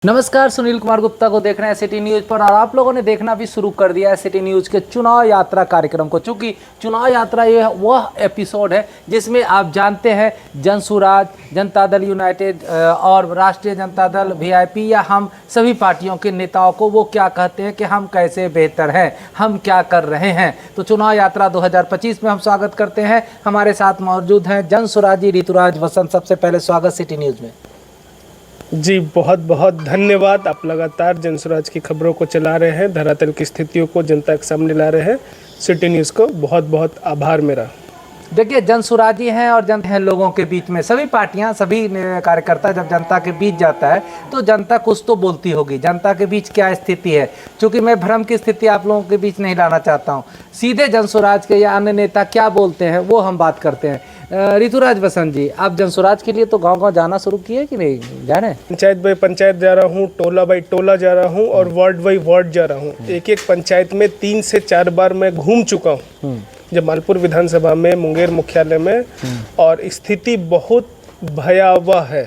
नमस्कार, सुनील कुमार गुप्ता को देख रहे हैं सिटी न्यूज़ पर और आप लोगों ने देखना भी शुरू कर दिया है सिटी न्यूज़ के चुनाव यात्रा कार्यक्रम को। चूँकि चुनाव यात्रा ये वह एपिसोड है जिसमें आप जानते हैं जनसुराज, जनता दल यूनाइटेड और राष्ट्रीय जनता दल वीआईपी या हम सभी पार्टियों के नेताओं को वो क्या कहते हैं कि हम कैसे बेहतर हैं, हम क्या कर रहे हैं। तो चुनाव यात्रा 2025 में हम स्वागत करते हैं। हमारे साथ मौजूद हैं जनसुराजी ऋतुराज वसंत। सबसे पहले स्वागत सिटी न्यूज़ में। जी बहुत बहुत धन्यवाद। आप लगातार जनसुराज की खबरों को चला रहे हैं, धरातल की स्थितियों को जनता के सामने ला रहे हैं। सिटी न्यूज़ को बहुत बहुत आभार मेरा। देखिए, जनसुराजी हैं और जनता हैं लोगों के बीच में। सभी पार्टियां, सभी कार्यकर्ता जब जनता के बीच जाता है तो जनता कुछ तो बोलती होगी। जनता के बीच क्या स्थिति है, क्योंकि मैं भ्रम की स्थिति आप लोगों के बीच नहीं लाना चाहता हूं। सीधे जनसुराज के या अन्य नेता क्या बोलते हैं वो हम बात करते हैं। ऋतुराज वसंत जी, आप जनसुराज के लिए तो गांव-गांव जाना शुरू किए कि नहीं जा रहे हैं? पंचायत बाई पंचायत जा रहा हूँ, टोला बाई टोला जा रहा हूँ और वार्ड बाई वार्ड जा रहा हूँ। एक एक पंचायत में 3 से 4 बार मैं घूम चुका हूँ, जमालपुर विधानसभा में, मुंगेर मुख्यालय में, और स्थिति बहुत भयावह है।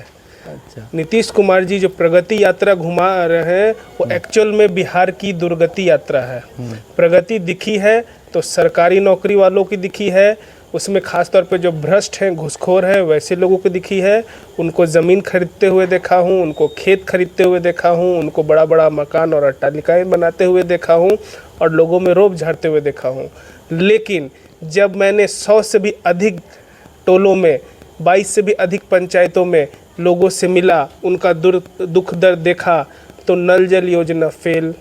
अच्छा। नीतीश कुमार जी जो प्रगति यात्रा घुमा रहे हैं वो एक्चुअल में बिहार की दुर्गति यात्रा है। प्रगति दिखी है तो सरकारी नौकरी वालों की दिखी है, उसमें खास तौर पे जो भ्रष्ट हैं, घुसखोर हैं, वैसे लोगों को दिखी है। उनको ज़मीन खरीदते हुए देखा हूँ, उनको खेत खरीदते हुए देखा हूँ, उनको बड़ा बड़ा मकान और अट्टालिकाएँ बनाते हुए देखा हूँ और लोगों में रोब झाड़ते हुए देखा हूँ। लेकिन जब मैंने 100 से भी अधिक टोलों में, 22 से भी अधिक पंचायतों में लोगों से मिला, उनका दुख दर्द देखा, तो नल जल योजना फेल,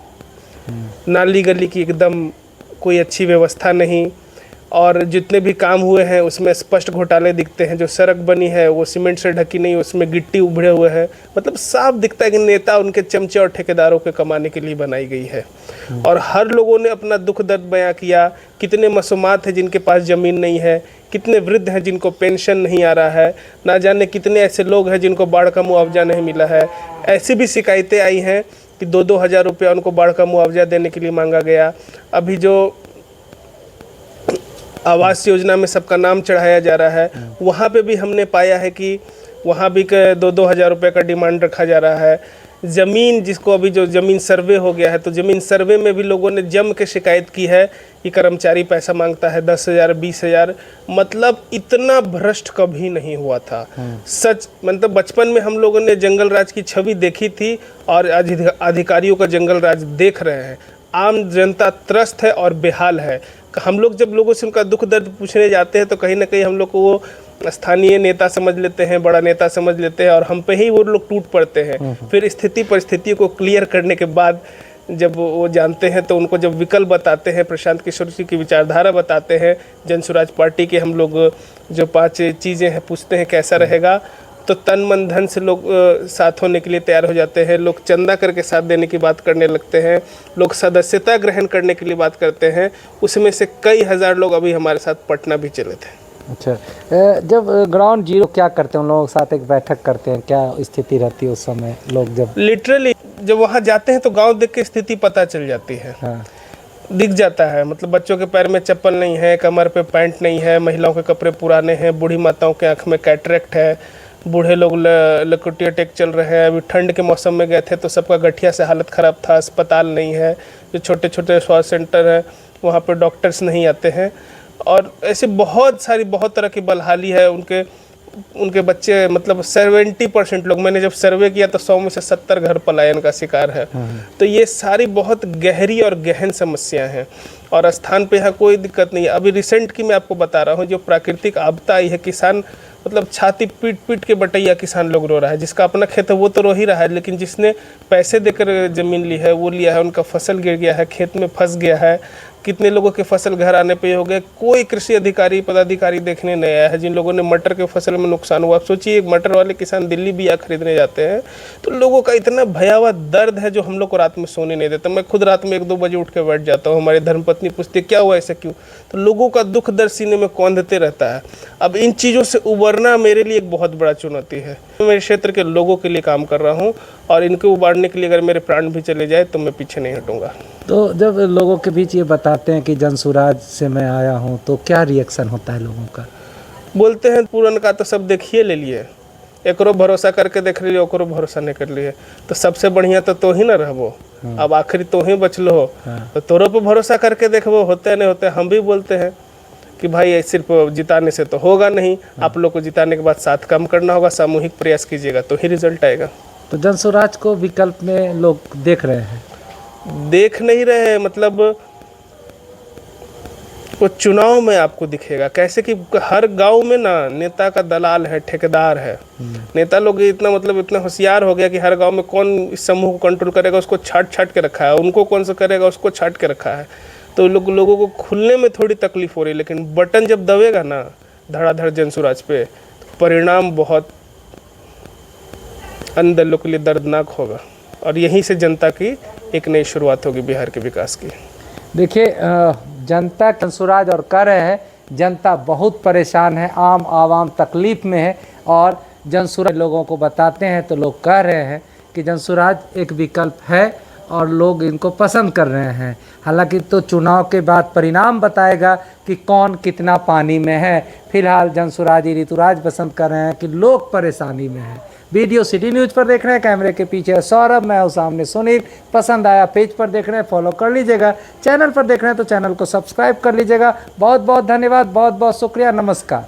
नाली गली की एकदम कोई अच्छी व्यवस्था नहीं, और जितने भी काम हुए हैं उसमें स्पष्ट घोटाले दिखते हैं। जो सड़क बनी है वो सीमेंट से ढकी नहीं, उसमें गिट्टी उभरे हुए हैं। मतलब साफ दिखता है कि नेता उनके चमचे और ठेकेदारों के कमाने के लिए बनाई गई है। और हर लोगों ने अपना दुख दर्द बयां किया। कितने मासूमात हैं जिनके पास ज़मीन नहीं है, कितने वृद्ध हैं जिनको पेंशन नहीं आ रहा है, ना जाने कितने ऐसे लोग हैं जिनको बाढ़ का मुआवजा नहीं मिला है। ऐसी भी शिकायतें आई हैं कि 2-2 हज़ार रुपया उनको बाढ़ का मुआवजा देने के लिए मांगा गया। अभी जो आवास योजना में सबका नाम चढ़ाया जा रहा है, वहाँ पे भी हमने पाया है कि वहाँ भी 2-2 हज़ार रुपये का डिमांड रखा जा रहा है। ज़मीन, जिसको अभी जो ज़मीन सर्वे हो गया है, तो ज़मीन सर्वे में भी लोगों ने जम के शिकायत की है कि कर्मचारी पैसा मांगता है 10,000 20,000। मतलब इतना भ्रष्ट कभी नहीं हुआ था। सच, मतलब बचपन में हम लोगों ने जंगल राज की छवि देखी थी और आज अधिकारियों का जंगल राज देख रहे हैं। आम जनता त्रस्त है और बेहाल है। हम लोग जब लोगों से उनका दुख दर्द पूछने जाते हैं तो कहीं ना कहीं हम लोग को वो स्थानीय नेता समझ लेते हैं, बड़ा नेता समझ लेते हैं और हम पे ही वो लोग टूट पड़ते हैं। फिर स्थिति परिस्थितियों को क्लियर करने के बाद जब वो जानते हैं तो उनको जब विकल्प बताते हैं, प्रशांत किशोर जी की विचारधारा बताते हैं, जनसुराज पार्टी के हम लोग जो 5 चीज़ें हैं पूछते हैं कैसा रहेगा, तो तन मन धन से लोग साथ होने के लिए तैयार हो जाते हैं। लोग चंदा करके साथ देने की बात करने लगते हैं, लोग सदस्यता ग्रहण करने के लिए बात करते हैं। उसमें से कई हज़ार लोग अभी हमारे साथ पटना भी चले थे। अच्छा, जब ग्राउंड जीरो क्या करते हैं, उन लोगों के साथ एक बैठक करते हैं, क्या स्थिति रहती है उस समय? लोग जब लिटरली जब वहाँ जाते हैं तो गांव देख के स्थिति पता चल जाती है। हाँ। दिख जाता है। मतलब बच्चों के पैर में चप्पल नहीं है, कमर पे पैंट नहीं है, महिलाओं के कपड़े पुराने हैं, बूढ़ी माताओं के आँख में कैटरेक्ट है, बूढ़े लोग लकुटी अटैक चल रहे हैं। अभी ठंड के मौसम में गए थे तो सबका गठिया से हालत ख़राब था, अस्पताल नहीं है। जो छोटे छोटे स्वास्थ्य सेंटर हैं वहाँ पे डॉक्टर्स नहीं आते हैं, और ऐसे बहुत तरह की बलहाली है। उनके बच्चे, मतलब 70% लोग, मैंने जब सर्वे किया तो 100 में से 70 घर पलायन का शिकार है। तो ये सारी बहुत गहरी और गहन समस्या हैं और स्थान पे यहाँ कोई दिक्कत नहीं है। अभी रिसेंट की मैं आपको बता रहा हूँ, जो प्राकृतिक आपदा आई है, किसान मतलब छाती पीट पीट के बटैया किसान लोग रो रहा है। जिसका अपना खेत है वो तो रो ही रहा है, लेकिन जिसने पैसे देकर ज़मीन ली है वो लिया है, उनका फसल गिर गया है, खेत में फंस गया है। कितने लोगों के फसल घर आने पे हो गए, कोई कृषि अधिकारी पदाधिकारी देखने नहीं आया है। जिन लोगों ने मटर के फसल में नुकसान हुआ, आप सोचिए मटर वाले किसान दिल्ली बिया खरीदने जाते हैं, तो लोगों का इतना भयावह दर्द है जो हम लोग को रात में सोने नहीं देता। मैं खुद रात में 1-2 बजे उठ के बैठ जाता हूँ। हमारी धर्मपत्नी पूछती क्या हुआ, ऐसा क्यों? तो लोगों का दुख दर्द सीने में कौंधते रहता है। अब इन चीज़ों से उबरना मेरे लिए एक बहुत बड़ा चुनौती है। मैं मेरे क्षेत्र के लोगों के लिए काम कर रहा हूँ और इनको उबारने के लिए अगर मेरे प्राण भी चले जाए तो मैं पीछे नहीं हटूंगा। तो जब लोगों के बीच ये बताते हैं कि जनसुराज से मैं आया हूँ, तो क्या रिएक्शन होता है लोगों का? बोलते हैं पुरन का तो सब देखिए ले लिए, एकरो भरोसा करके देख लिए, ओकरो भरोसा नहीं कर लिए, तो सबसे बढ़िया तो ही ना रहबो। अब आखिरी तो ही बचलो हो, तो तोरो पे भरोसा करके देखबो, होते नहीं होते। हम भी बोलते हैं कि भाई सिर्फ जिताने से तो होगा नहीं, आप लोग को जिताने के बाद साथ काम करना होगा, सामूहिक प्रयास कीजिएगा तो ही रिजल्ट आएगा। तो जनसुराज को विकल्प में लोग देख रहे हैं, देख नहीं रहे, मतलब वो चुनाव में आपको दिखेगा कैसे कि हर गांव में ना नेता का दलाल है, ठेकेदार है। नेता लोग इतना मतलब इतना होशियार हो गया कि हर गांव में कौन इस समूह को कंट्रोल करेगा उसको छाट के रखा है, उनको कौन सा करेगा उसको छाट के रखा है। तो लोगों को खुलने में थोड़ी तकलीफ हो रही है, लेकिन बटन जब दबेगा ना धड़ाधड़ जनसुराज पे, तो परिणाम बहुत अंदर लोग के लिए दर्दनाक होगा, और यहीं से जनता की एक नई शुरुआत होगी बिहार के विकास की। देखिए जनता जनसुराज और कह रहे हैं, जनता बहुत परेशान है, आम आवाम तकलीफ़ में है, और जनसुराज लोगों को बताते हैं तो लोग कह रहे हैं कि जनसुराज एक विकल्प है और लोग इनको पसंद कर रहे हैं। हालांकि तो चुनाव के बाद परिणाम बताएगा कि कौन कितना पानी में है। फिलहाल जनसुराज ऋतुराज पसंद कर रहे हैं कि लोग परेशानी में हैं। वीडियो सिटी न्यूज़ पर देख रहे हैं, कैमरे के पीछे सौरभ, मैं हूं सामने सुनील। पसंद आया पेज पर देख रहे हैं फॉलो कर लीजिएगा, चैनल पर देख रहे हैं तो चैनल को सब्सक्राइब कर लीजिएगा। बहुत बहुत धन्यवाद, बहुत बहुत शुक्रिया, नमस्कार।